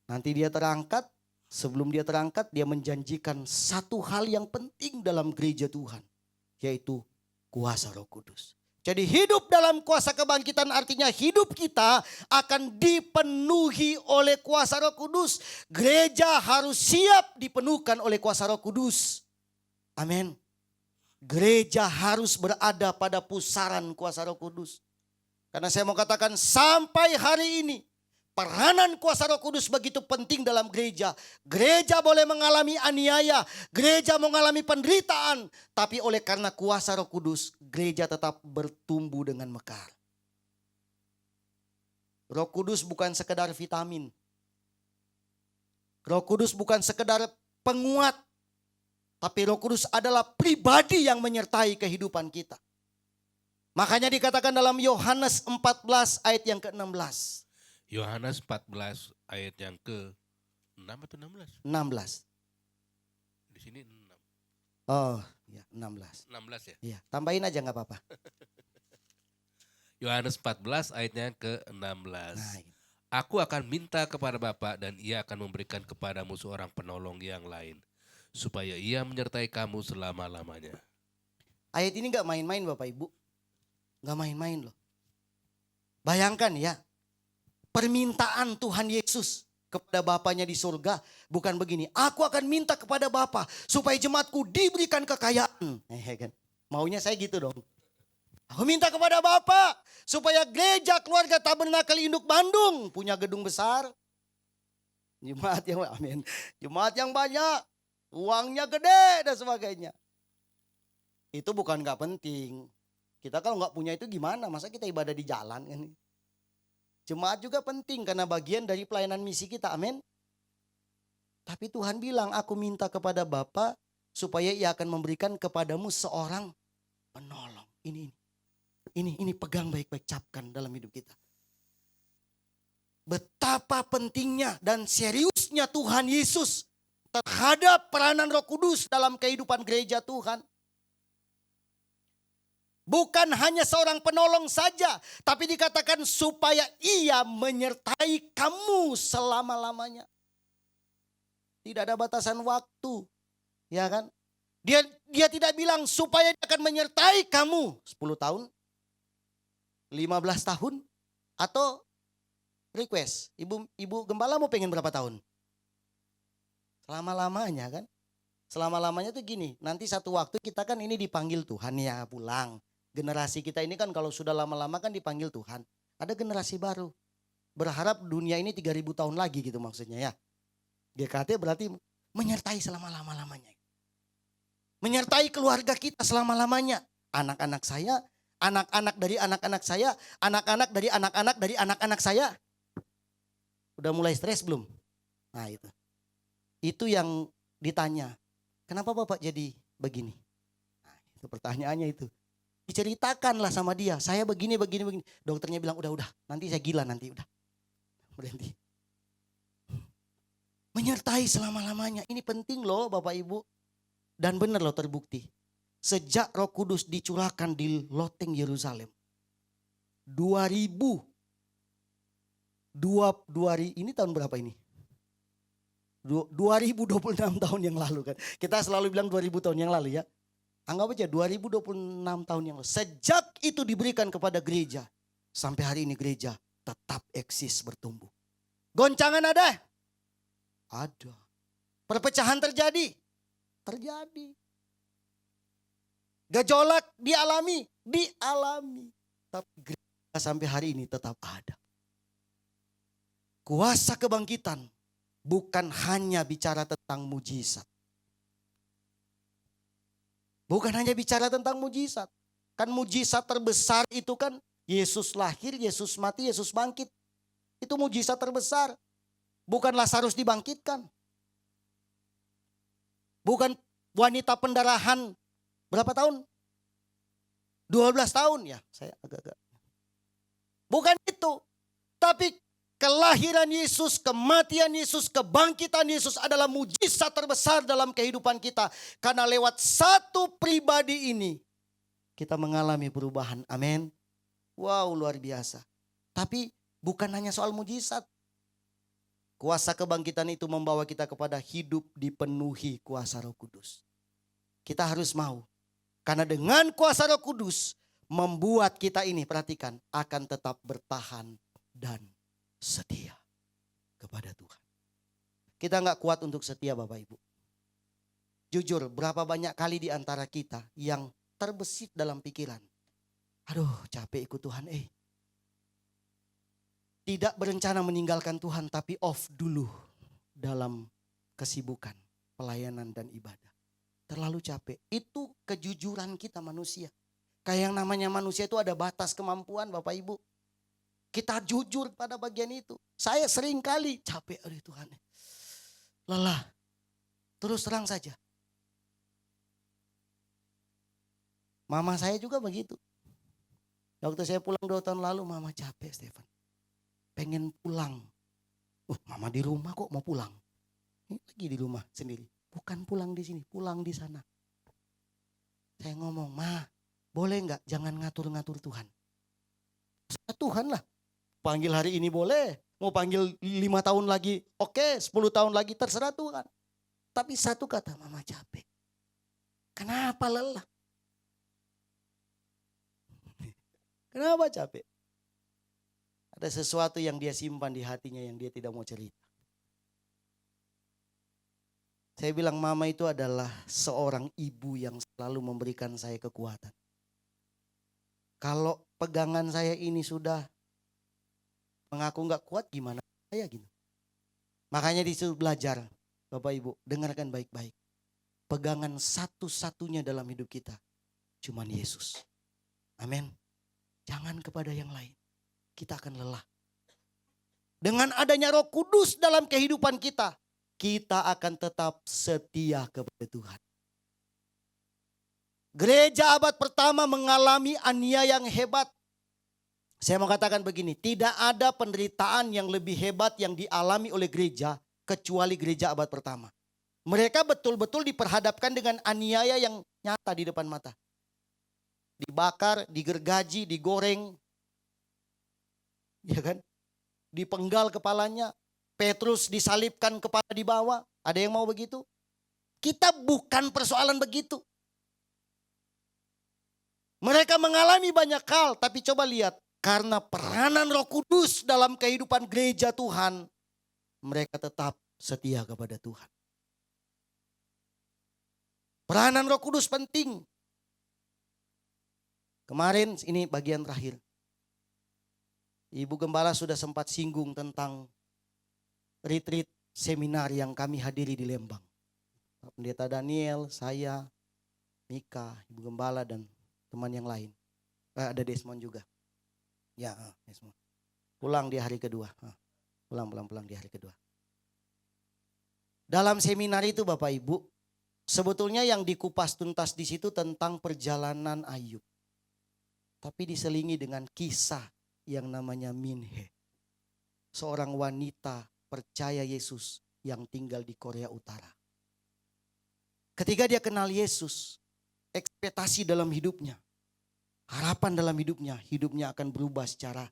nanti dia terangkat. Sebelum dia terangkat, dia menjanjikan satu hal yang penting dalam gereja Tuhan, yaitu kuasa Roh Kudus. Jadi hidup dalam kuasa kebangkitan artinya hidup kita akan dipenuhi oleh kuasa Roh Kudus. Gereja harus siap dipenuhkan oleh kuasa Roh Kudus. Amin. Gereja harus berada pada pusaran kuasa Roh Kudus. Karena saya mau katakan sampai hari ini peranan kuasa Roh Kudus begitu penting dalam gereja. Gereja boleh mengalami aniaya, gereja mengalami penderitaan, tapi oleh karena kuasa Roh Kudus, gereja tetap bertumbuh dengan mekar. Roh Kudus bukan sekedar vitamin. Roh Kudus bukan sekedar penguat. Tapi Roh Kudus adalah pribadi yang menyertai kehidupan kita. Makanya dikatakan dalam Yohanes 14 ayat yang ke-16. Yohanes 14 ayat yang ke-6 atau 16? 16. Di sini 6. Oh, ya 16. 16 ya? Iya, tambahin aja nggak apa-apa. Yohanes 14 ayatnya ke-16. Nah, Aku akan minta kepada Bapa dan ia akan memberikan kepadamu seorang penolong yang lain, supaya ia menyertai kamu selama-lamanya. ayat ini nggak main-main Bapak Ibu. Nggak main-main loh. Bayangkan ya, permintaan Tuhan Yesus kepada Bapanya di surga bukan begini. Aku akan minta kepada Bapa supaya jemaatku diberikan kekayaan. Kan? Maunya saya gitu dong. Aku minta kepada Bapa supaya gereja keluarga Tabernakel Induk Bandung punya gedung besar. Jemaat yang amin. Jemaat yang banyak, uangnya gede dan sebagainya. Itu bukan nggak penting. Kita kalau nggak punya itu gimana? Masa kita ibadah di jalan kan? Jemaat juga penting karena bagian dari pelayanan misi kita. Amin. Tapi Tuhan bilang, aku minta kepada Bapa supaya ia akan memberikan kepadamu seorang penolong. Ini pegang baik-baik, capkan dalam hidup kita. Betapa pentingnya dan seriusnya Tuhan Yesus terhadap peranan Roh Kudus dalam kehidupan gereja Tuhan. Bukan hanya seorang penolong saja, tapi dikatakan supaya ia menyertai kamu selama-lamanya. Tidak ada batasan waktu, ya kan? Dia tidak bilang supaya dia akan menyertai kamu 10 tahun, 15 tahun, atau request. Ibu gembala mau pengen berapa tahun? Selama-lamanya kan? Selama-lamanya tuh gini, nanti satu waktu kita kan ini dipanggil Tuhan ya pulang. Generasi kita ini kan kalau sudah lama-lama kan dipanggil Tuhan. Ada generasi baru. Berharap dunia ini 3.000 tahun lagi gitu maksudnya ya. GKT berarti menyertai selama-lamanya. Menyertai keluarga kita selama-lamanya. Anak-anak saya, anak-anak dari anak-anak saya, anak-anak dari anak-anak dari anak-anak saya. Udah mulai stres belum? Nah itu. Itu yang ditanya. Kenapa Bapak jadi begini? Nah, itu pertanyaannya itu. Diceritakanlah sama dia, saya begini. Dokternya bilang udah, nanti saya gila nanti udah. Berhenti. Menyertai selama-lamanya, ini penting loh Bapak Ibu. Dan benar loh terbukti. Sejak Roh Kudus dicurahkan di loteng Yerusalem. 2000 ini tahun berapa ini? 2026 tahun yang lalu kan. Kita selalu bilang 2000 tahun yang lalu ya. Anggap aja 2026 tahun yang lalu. Sejak itu diberikan kepada gereja. Sampai hari ini gereja tetap eksis bertumbuh. Goncangan ada? Ada. Perpecahan terjadi? Terjadi. Gejolak dialami? Dialami. Tapi gereja sampai hari ini tetap ada. Kuasa kebangkitan bukan hanya bicara tentang mujizat. Bukan hanya bicara tentang mujizat. Kan mujizat terbesar itu kan Yesus lahir, Yesus mati, Yesus bangkit. Itu mujizat terbesar. Bukan Lazarus dibangkitkan. Bukan wanita pendarahan berapa tahun? 12 tahun ya. Saya agak-agak Bukan itu. Tapi kelahiran Yesus, kematian Yesus, kebangkitan Yesus adalah mujizat terbesar dalam kehidupan kita. Karena lewat satu pribadi ini kita mengalami perubahan. Amin. Wow, luar biasa. Tapi bukan hanya soal mujizat. Kuasa kebangkitan itu membawa kita kepada hidup dipenuhi kuasa Roh Kudus. Kita harus mau. Karena dengan kuasa Roh Kudus membuat kita ini, perhatikan, akan tetap bertahan dan setia kepada Tuhan. Kita nggak kuat untuk setia Bapak Ibu. Jujur, berapa banyak kali di antara kita yang terbesit dalam pikiran. Aduh, capek ikut Tuhan. Tidak berencana meninggalkan Tuhan, tapi off dulu dalam kesibukan, pelayanan dan ibadah. Terlalu capek. Itu kejujuran kita manusia. Kayak yang namanya manusia itu ada batas kemampuan Bapak Ibu. Kita jujur pada bagian itu. Saya sering kali capek, aduh Tuhan. Lelah. Terus terang saja. Mama saya juga begitu. Waktu saya pulang 2 tahun lalu, mama capek Stefan. Pengen pulang. Mama di rumah kok mau pulang. Ini lagi di rumah sendiri. Bukan pulang di sini, pulang di sana. Saya ngomong, Ma, boleh nggak jangan ngatur-ngatur Tuhan. Tuhan lah. Panggil hari ini boleh. Mau panggil 5 tahun lagi, oke, 10 tahun lagi terserah Tuhan. Tapi satu kata, Mama capek. Kenapa lelah? Kenapa capek? Ada sesuatu yang dia simpan di hatinya yang dia tidak mau cerita. Saya bilang mama itu adalah seorang ibu yang selalu memberikan saya kekuatan. Kalau pegangan saya ini sudah mengaku nggak kuat, gimana saya gitu. Makanya disuruh belajar, Bapak Ibu, dengarkan baik-baik. Pegangan satu-satunya dalam hidup kita cuman Yesus. Amin. Jangan kepada yang lain. Kita akan lelah. Dengan adanya Roh Kudus dalam kehidupan kita, kita akan tetap setia kepada Tuhan. Gereja abad pertama mengalami aniaya yang hebat. Saya mau katakan begini, tidak ada penderitaan yang lebih hebat yang dialami oleh gereja kecuali gereja abad pertama. Mereka betul-betul diperhadapkan dengan aniaya yang nyata di depan mata. Dibakar, digergaji, digoreng. Ya kan? Dipenggal kepalanya. Petrus disalibkan, kepala di bawah. Ada yang mau begitu? Kita bukan persoalan begitu. Mereka mengalami banyak hal, tapi coba lihat. Karena peranan Roh Kudus dalam kehidupan gereja Tuhan, mereka tetap setia kepada Tuhan. Peranan Roh Kudus penting. Kemarin ini bagian terakhir. Ibu Gembala sudah sempat singgung tentang retreat seminar yang kami hadiri di Lembang. Pendeta Daniel, saya, Mika, Ibu Gembala dan teman yang lain. Ada Desmond juga. Ya, Desmond. Pulang di hari kedua. Pulang di hari kedua. Dalam seminar itu Bapak Ibu, sebetulnya yang dikupas tuntas di situ tentang perjalanan Ayub. Tapi diselingi dengan kisah yang namanya Minhe. Seorang wanita percaya Yesus yang tinggal di Korea Utara. Ketika dia kenal Yesus, ekspektasi dalam hidupnya, harapan dalam hidupnya akan berubah secara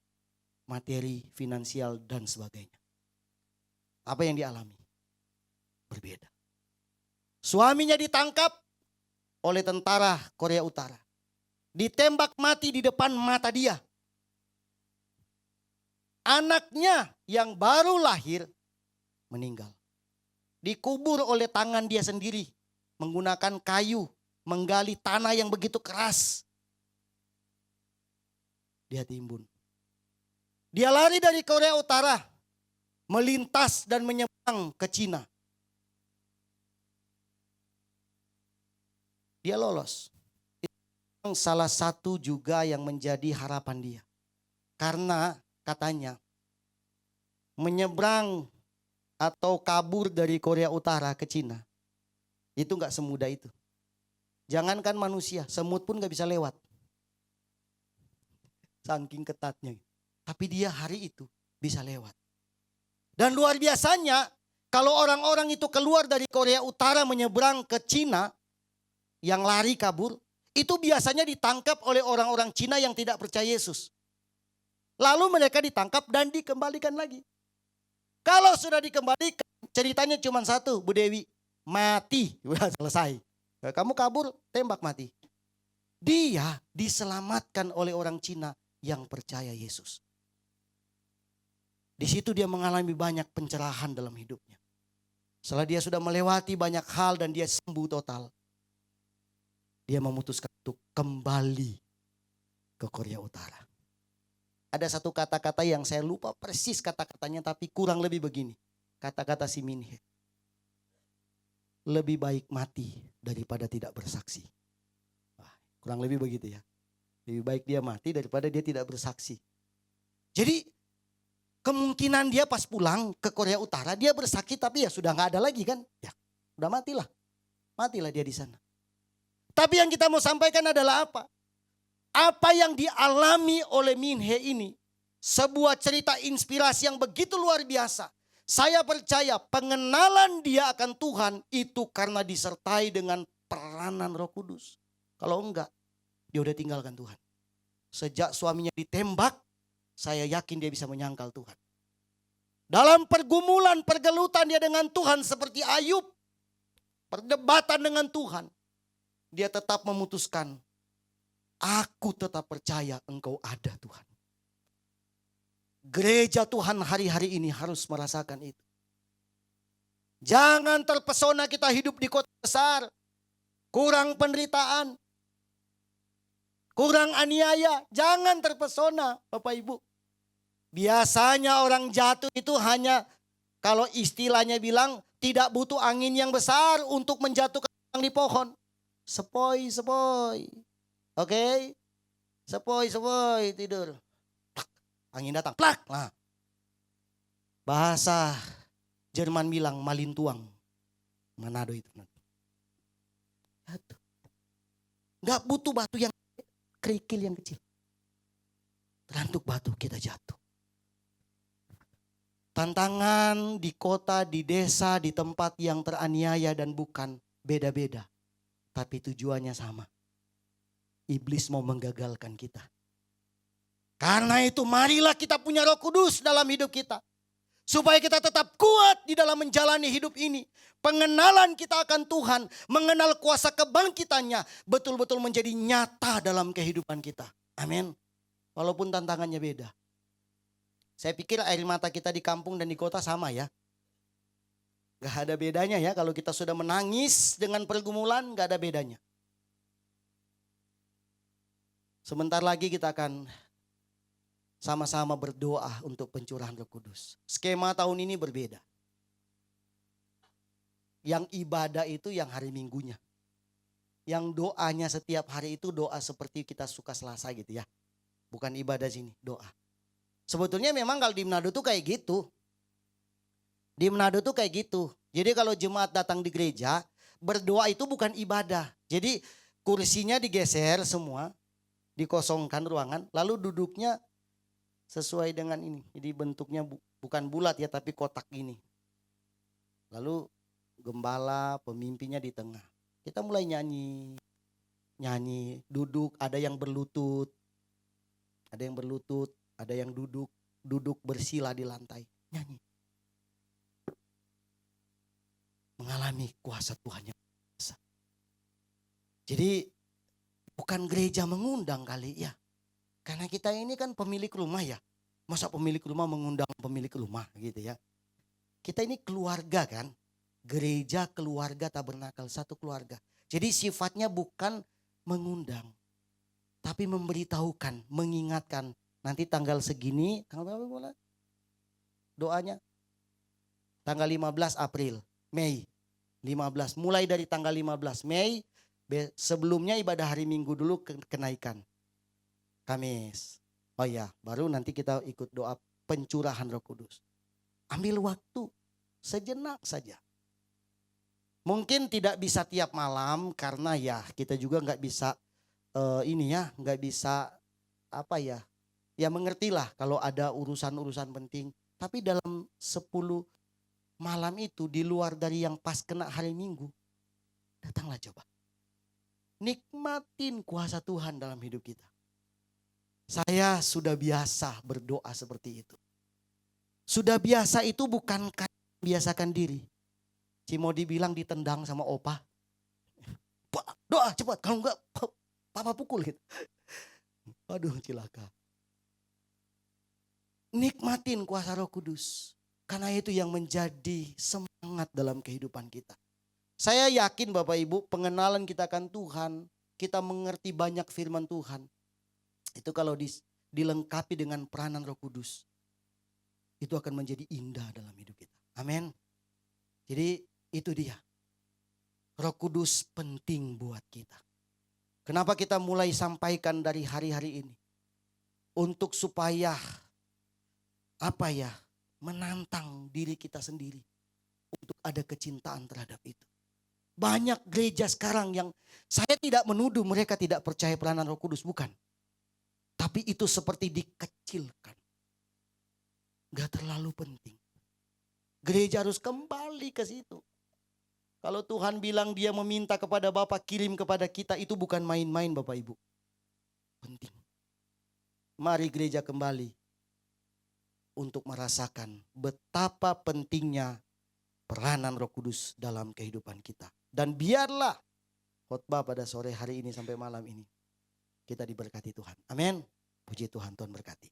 materi, finansial dan sebagainya. Apa yang dialami? Berbeda. Suaminya ditangkap oleh tentara Korea Utara. Ditembak mati di depan mata dia. Anaknya yang baru lahir meninggal. Dikubur oleh tangan dia sendiri. Menggunakan kayu. Menggali tanah yang begitu keras. Dia timbun. Dia lari dari Korea Utara. Melintas dan menyeberang ke Cina. Dia lolos. Itu salah satu juga yang menjadi harapan dia. Karena katanya menyeberang atau kabur dari Korea Utara ke Cina. Itu gak semudah itu. Jangankan manusia, semut pun gak bisa lewat. Saking ketatnya. Tapi dia hari itu bisa lewat. Dan luar biasanya kalau orang-orang itu keluar dari Korea Utara menyeberang ke Cina yang lari kabur, itu biasanya ditangkap oleh orang-orang Cina yang tidak percaya Yesus. Lalu mereka ditangkap dan dikembalikan lagi. Kalau sudah dikembalikan, ceritanya cuma satu, Bu Dewi. Mati, udah selesai. Kamu kabur, tembak mati. Dia diselamatkan oleh orang Cina yang percaya Yesus. Di situ dia mengalami banyak pencerahan dalam hidupnya. Setelah dia sudah melewati banyak hal dan dia sembuh total, dia memutuskan untuk kembali ke Korea Utara. Ada satu kata-kata yang saya lupa persis kata-katanya, tapi kurang lebih begini. Kata-kata si Minhe. Lebih baik mati daripada tidak bersaksi. Wah, kurang lebih begitu ya. Lebih baik dia mati daripada dia tidak bersaksi. Jadi kemungkinan dia pas pulang ke Korea Utara dia bersaksi, tapi ya sudah nggak ada lagi kan. Ya udah matilah. Matilah dia di sana. Tapi yang kita mau sampaikan adalah apa? Apa yang dialami oleh Minhe ini sebuah cerita inspirasi yang begitu luar biasa. Saya percaya pengenalan dia akan Tuhan itu karena disertai dengan peranan Roh Kudus. Kalau enggak, dia udah tinggalkan Tuhan. Sejak suaminya ditembak, saya yakin dia bisa menyangkal Tuhan. Dalam pergumulan, pergelutan dia dengan Tuhan seperti Ayub, perdebatan dengan Tuhan, dia tetap memutuskan, aku tetap percaya Engkau ada Tuhan. Gereja Tuhan hari-hari ini harus merasakan itu. Jangan terpesona kita hidup di kota besar, kurang penderitaan, kurang aniaya. Jangan terpesona Bapak Ibu. Biasanya orang jatuh itu hanya, kalau istilahnya bilang, tidak butuh angin yang besar untuk menjatuhkan orang di pohon. Sepoi-sepoi. Oke? Sepoi-sepoi tidur. Angin datang, plak. Nah. Bahasa Jerman bilang malintuang. Manado itu. Jatuh. Gak butuh batu yang kerikil yang kecil. Terantuk batu kita jatuh. Tantangan di kota, di desa, di tempat yang teraniaya dan bukan beda-beda. Tapi tujuannya sama. Iblis mau menggagalkan kita. Karena itu marilah kita punya Roh Kudus dalam hidup kita. Supaya kita tetap kuat di dalam menjalani hidup ini. Pengenalan kita akan Tuhan, mengenal kuasa kebangkitannya, betul-betul menjadi nyata dalam kehidupan kita. Amin. Walaupun tantangannya beda. Saya pikir air mata kita di kampung dan di kota sama ya. Gak ada bedanya ya, kalau kita sudah menangis dengan pergumulan gak ada bedanya. Sebentar lagi kita akan sama-sama berdoa untuk pencurahan Roh Kudus. Skema tahun ini berbeda. Yang ibadah itu yang hari Minggunya. Yang doanya setiap hari itu doa seperti kita suka Selasa gitu ya. Bukan ibadah sini, doa. Sebetulnya memang kalau di Manado tuh kayak gitu. Di Manado tuh kayak gitu. Jadi kalau jemaat datang di gereja, berdoa itu bukan ibadah. Jadi kursinya digeser semua, dikosongkan ruangan, lalu duduknya sesuai dengan ini. Jadi bentuknya bukan bulat ya, tapi kotak gini. Lalu gembala, pemimpinnya di tengah. Kita mulai nyanyi, duduk, ada yang berlutut, ada yang duduk bersila di lantai, nyanyi. Mengalami kuasa Tuhan yang biasa. Jadi bukan gereja mengundang kali ya. Karena kita ini kan pemilik rumah ya. Masa pemilik rumah mengundang pemilik rumah gitu ya. Kita ini keluarga kan. Gereja keluarga tabernakel, satu keluarga. Jadi sifatnya bukan mengundang. Tapi memberitahukan, mengingatkan. Nanti tanggal segini, tanggal berapa doanya? Tanggal 15 April, Mei 15. Mulai dari tanggal 15 Mei, sebelumnya ibadah hari Minggu dulu kenaikan. Kamis. Oh ya, baru nanti kita ikut doa pencurahan Roh Kudus. Ambil waktu sejenak saja. Mungkin tidak bisa tiap malam karena ya kita juga nggak bisa nggak bisa apa ya, Ya mengertilah kalau ada urusan-urusan penting. Tapi dalam 10 malam itu di luar dari yang pas kena hari Minggu, datanglah coba. Nikmatin kuasa Tuhan dalam hidup kita. Saya sudah biasa berdoa seperti itu. Sudah biasa itu bukan biasakan diri. Cimodi bilang ditendang sama opa. Pak, doa cepat, kalau enggak papa pukul gitu. Aduh cilaka. Nikmatin kuasa Roh Kudus. Karena itu yang menjadi semangat dalam kehidupan kita. Saya yakin Bapak Ibu, pengenalan kita akan Tuhan, kita mengerti banyak firman Tuhan. Itu kalau dilengkapi dengan peranan Roh Kudus, itu akan menjadi indah dalam hidup kita. Amin. Jadi itu dia. Roh Kudus penting buat kita. Kenapa kita mulai sampaikan dari hari-hari ini? Untuk supaya menantang diri kita sendiri. Untuk ada kecintaan terhadap itu. Banyak gereja sekarang yang saya tidak menuduh mereka tidak percaya peranan Roh Kudus, bukan. Tapi itu seperti dikecilkan. Gak terlalu penting. Gereja harus kembali ke situ. Kalau Tuhan bilang dia meminta kepada Bapa kirim kepada kita, itu bukan main-main Bapak Ibu. Penting. Mari gereja kembali untuk merasakan betapa pentingnya peranan Roh Kudus dalam kehidupan kita. Dan biarlah khotbah pada sore hari ini sampai malam ini kita diberkati Tuhan. Amin. Puji Tuhan, Tuhan berkati.